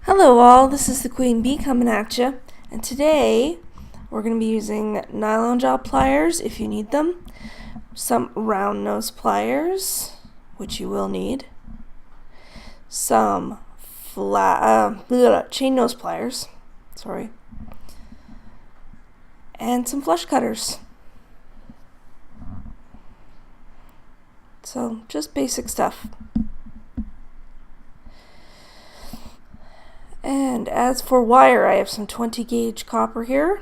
Hello all, this is the Queen Bee coming at you, and today we're going to be using nylon jaw pliers if you need them, some round nose pliers, which you will need, some chain nose pliers, and some flush cutters. So just basic stuff. And as for wire, I have some 20 gauge copper here.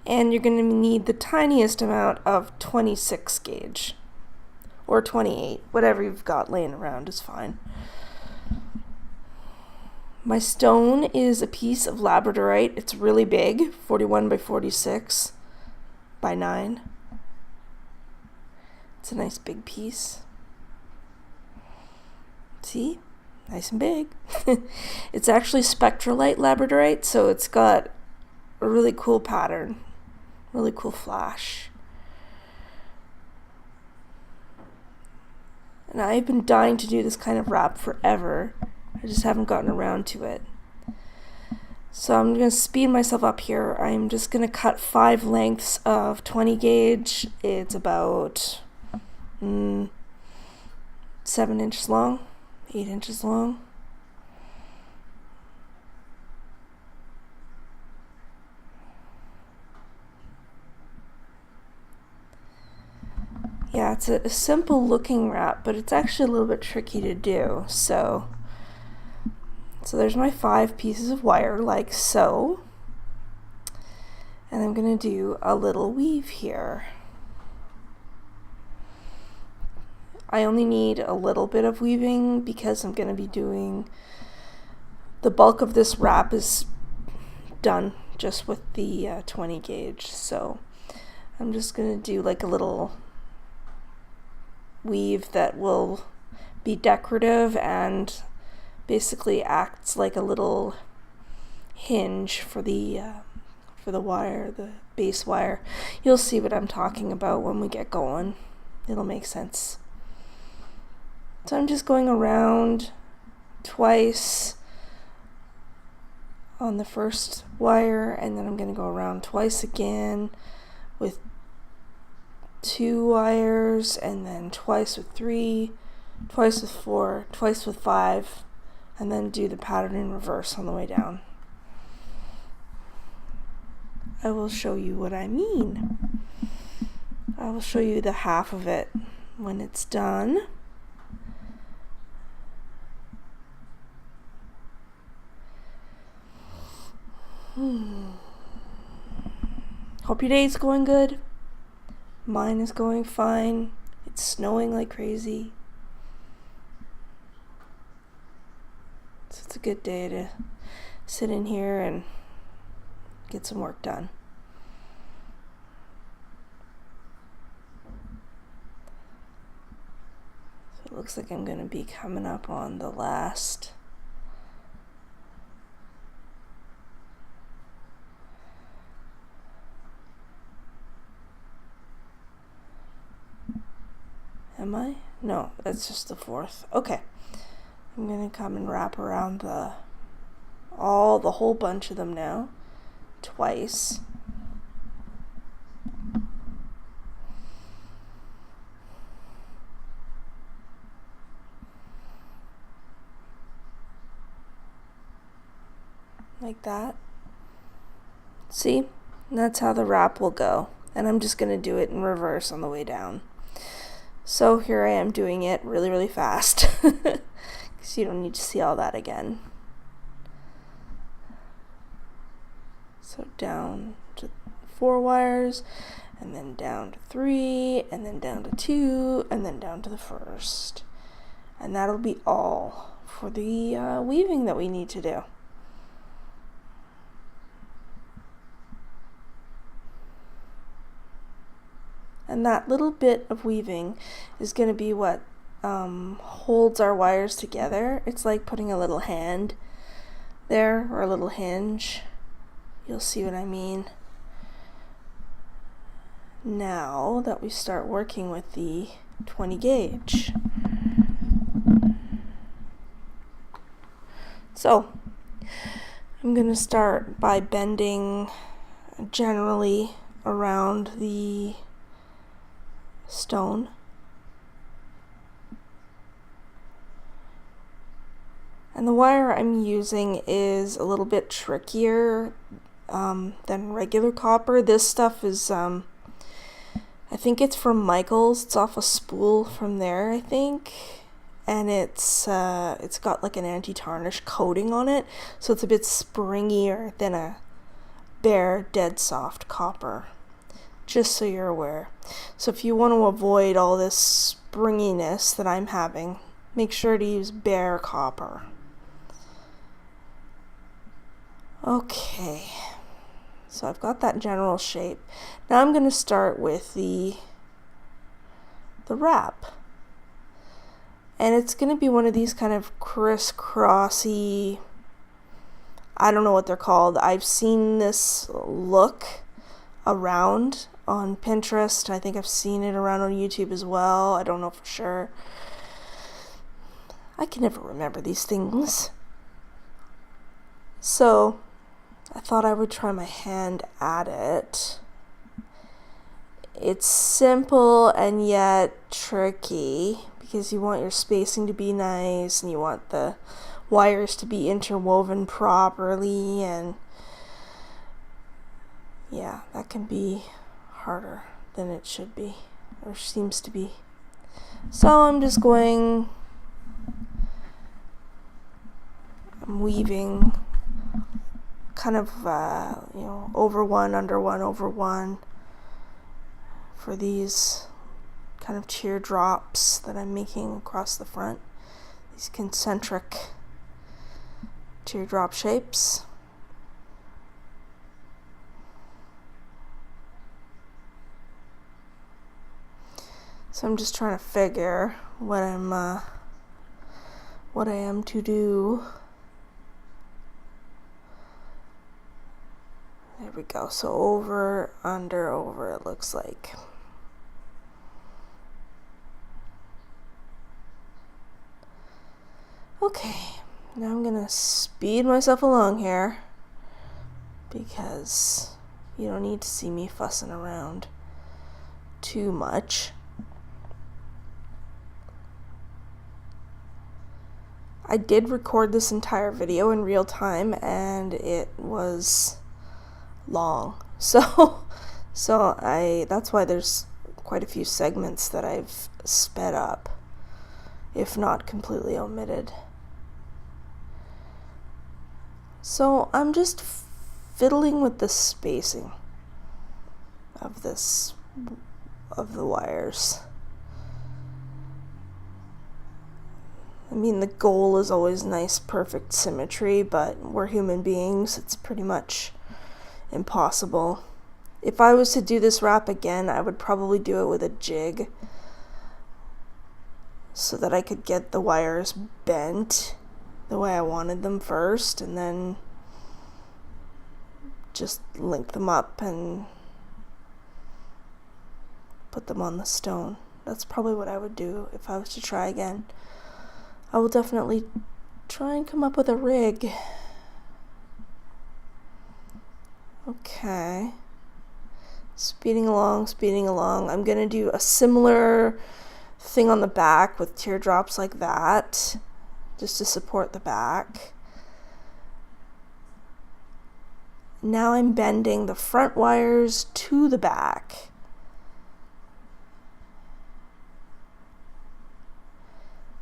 And you're going to need the tiniest amount of 26 gauge. Or 28, whatever you've got laying around is fine. My stone is a piece of labradorite. It's really big, 41 by 46 by 9. It's a nice big piece. See? Nice and big. It's actually spectralite labradorite, so it's got a really cool pattern, really cool flash. And I've been dying to do this kind of wrap forever. I just haven't gotten around to it. So I'm going to speed myself up here. I'm just going to cut 5 lengths of 20 gauge. It's about 7 inches long. 8 inches long. Yeah, it's a simple looking wrap, but it's actually a little bit tricky to do. So there's my 5 pieces of wire like so. And I'm going to do a little weave here. I only need a little bit of weaving because I'm going to be doing the bulk of this wrap is done just with the 20 gauge. So I'm just going to do like a little weave that will be decorative and basically acts like a little hinge for the wire, the base wire. You'll see what I'm talking about when we get going. It'll make sense. So I'm just going around twice on the first wire, and then I'm going to go around twice again with 2 wires, and then twice with 3, twice with 4, twice with 5, and then do the pattern in reverse on the way down. I will show you what I mean. I will show you the half of it when it's done. Hope your day's going good. Mine is going fine. It's snowing like crazy. So it's a good day to sit in here and get some work done. So it looks like I'm going to be coming up on the last Am I? No, that's just the 4th. Okay. I'm going to come and wrap around the whole bunch of them now. Twice. Like that. See? And that's how the wrap will go. And I'm just going to do it in reverse on the way down. So here I am doing it really, really fast, because you don't need to see all that again. So down to 4 wires, and then down to 3, and then down to 2, and then down to the first. And that'll be all for the weaving that we need to do. And that little bit of weaving is going to be what holds our wires together. It's like putting a little hand there, or a little hinge. You'll see what I mean. now that we start working with the 20 gauge. So I'm going to start by bending generally around the stone. And the wire I'm using is a little bit trickier than regular copper. This stuff is, I think it's from Michael's. It's off a spool from there, I think. And it's got like an anti-tarnish coating on it, so it's a bit springier than a bare, dead soft copper. Just so you're aware. So if you want to avoid all this springiness that I'm having, make sure to use bare copper. Okay, so I've got that general shape. Now I'm going to start with the wrap. And it's going to be one of these kind of crisscrossy, I don't know what they're called. I've seen this look around on Pinterest. I think I've seen it around on YouTube as well. I don't know for sure. I can never remember these things. So I thought I would try my hand at it. It's simple and yet tricky because you want your spacing to be nice and you want the wires to be interwoven properly, and yeah, that can be harder than it should be, or seems to be. So I'm weaving kind of, over one, under one, over one for these kind of teardrops that I'm making across the front. These concentric teardrop shapes. So I'm just trying to figure what I am to do. There we go. So over, under, over, it looks like. Okay, now I'm gonna speed myself along here because you don't need to see me fussing around too much. I did record this entire video in real time and it was long. So that's why there's quite a few segments that I've sped up, if not completely omitted. So I'm just fiddling with the spacing of the wires. I mean, the goal is always nice, perfect symmetry, but we're human beings. It's pretty much impossible. If I was to do this wrap again, I would probably do it with a jig so that I could get the wires bent the way I wanted them first, and then just link them up and put them on the stone. That's probably what I would do if I was to try again. I will definitely try and come up with a rig. Okay. Speeding along. I'm gonna do a similar thing on the back with teardrops like that, just to support the back. Now I'm bending the front wires to the back.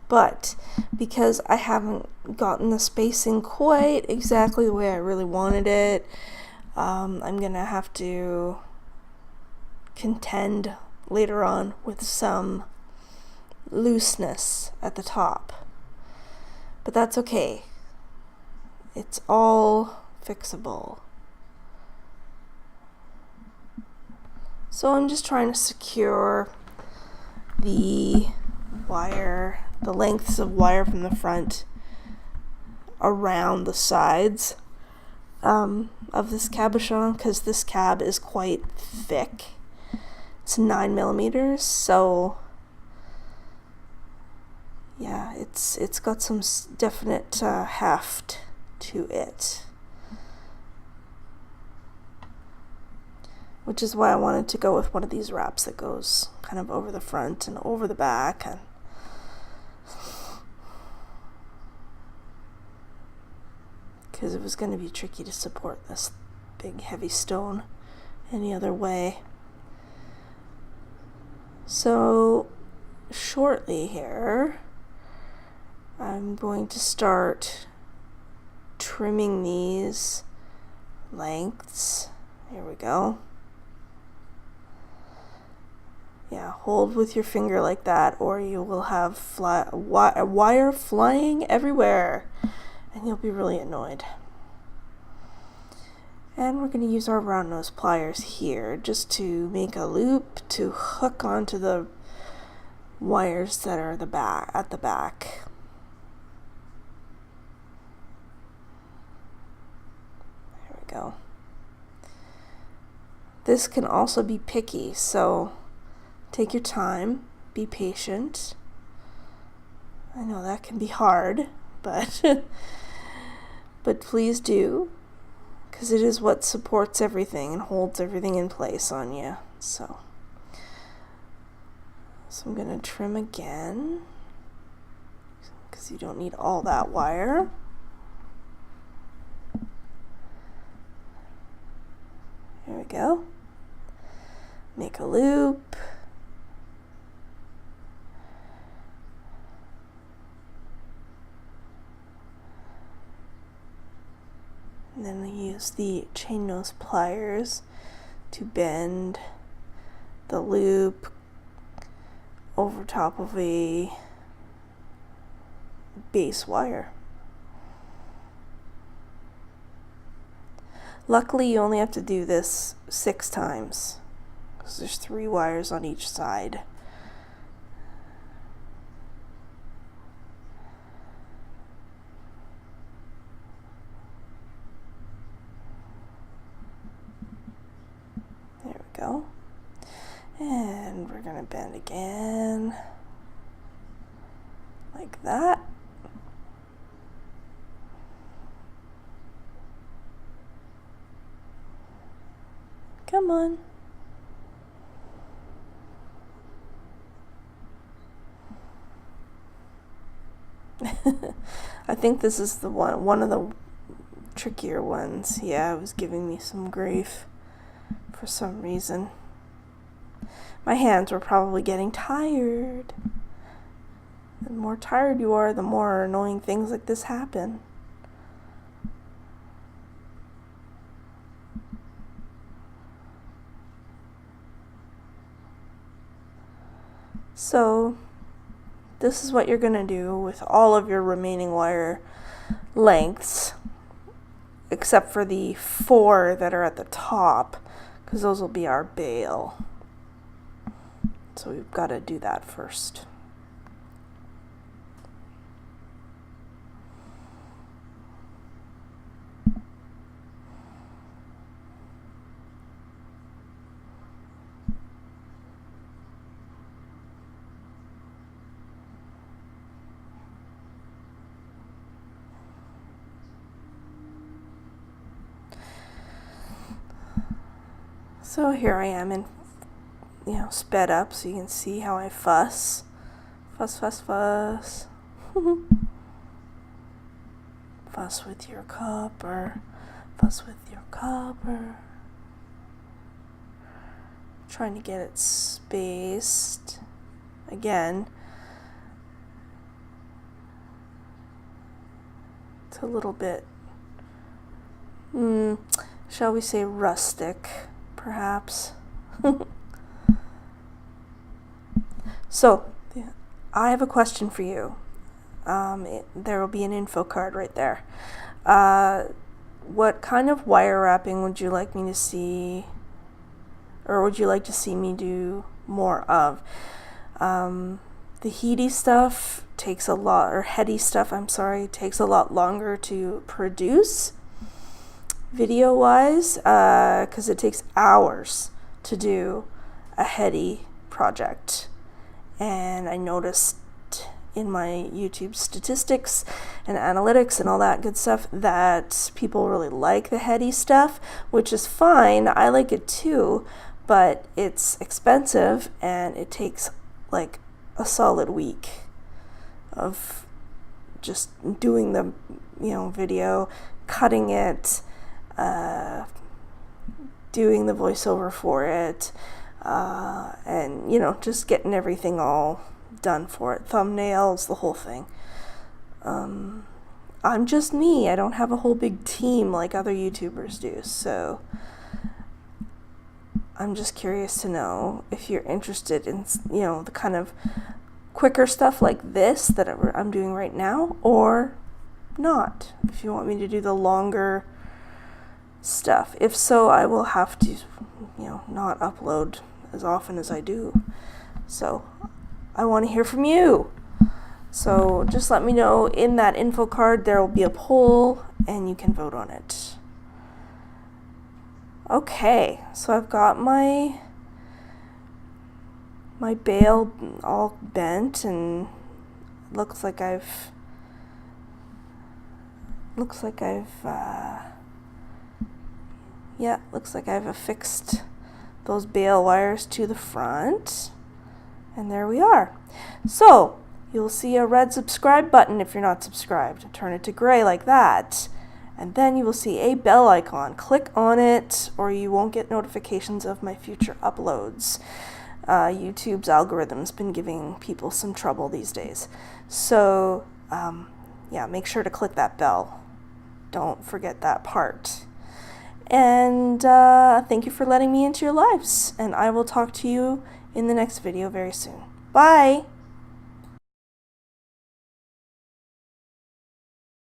But because I haven't gotten the spacing quite exactly the way I really wanted it, I'm gonna have to contend later on with some looseness at the top. But that's okay. It's all fixable. So I'm just trying to secure the wire, the lengths of wire from the front around the sides of this cabochon, because this cab is quite thick. It's 9 millimeters, so yeah, it's got some definite heft to it, which is why I wanted to go with one of these wraps that goes kind of over the front and over the back, and because it was going to be tricky to support this big heavy stone any other way. So shortly here, I'm going to start trimming these lengths. Here we go. Yeah, hold with your finger like that, or you will have wire flying everywhere, and you'll be really annoyed. And we're going to use our round nose pliers here just to make a loop to hook onto the wires that are at the back. There we go. This can also be picky, so take your time, be patient. I know that can be hard, but but please do, because it is what supports everything and holds everything in place on you. So I'm going to trim again, because you don't need all that wire. Here we go. Make a loop. And then we use the chain nose pliers to bend the loop over top of a base wire. Luckily, you only have to do this 6 times, because there's 3 wires on each side. There we go. And we're going to bend again, like that. Come on. I think this is the one of the trickier ones. Yeah, it was giving me some grief for some reason. My hands were probably getting tired. The more tired you are, the more annoying things like this happen. So this is what you're going to do with all of your remaining wire lengths, except for the 4 that are at the top, because those will be our bail. So we've got to do that first. So here I am in, sped up, so you can see how I fuss. Fuss. Fuss with your copper. Fuss with your copper. Trying to get it spaced. Again, it's a little bit, shall we say, rustic, perhaps. So, I have a question for you. There will be an info card right there. What kind of wire wrapping would you like me to see, or would you like to see me do more of? The heady stuff takes a lot, or heady stuff, takes a lot longer to produce video-wise, because it takes hours to do a heady project. And I noticed in my YouTube statistics and analytics and all that good stuff that people really like the heady stuff, which is fine. I like it too, but it's expensive and it takes like a solid week of just doing the video, cutting it, doing the voiceover for it, and just getting everything all done for it, thumbnails, the whole thing. I'm just me. I don't have a whole big team like other YouTubers do, so I'm just curious to know if you're interested in the kind of quicker stuff like this that I'm doing right now, or not. If you want me to do the longer stuff. If so, I will have to not upload as often as I do. So I want to hear from you. So just let me know. In that info card there will be a poll and you can vote on it. Okay, so I've got my bail all bent, and looks like I've affixed those bail wires to the front. And there we are. So you'll see a red subscribe button if you're not subscribed. Turn it to gray like that. And then you will see a bell icon. Click on it or you won't get notifications of my future uploads. YouTube's algorithm's been giving people some trouble these days. So make sure to click that bell. Don't forget that part. And thank you for letting me into your lives. And I will talk to you in the next video very soon. Bye!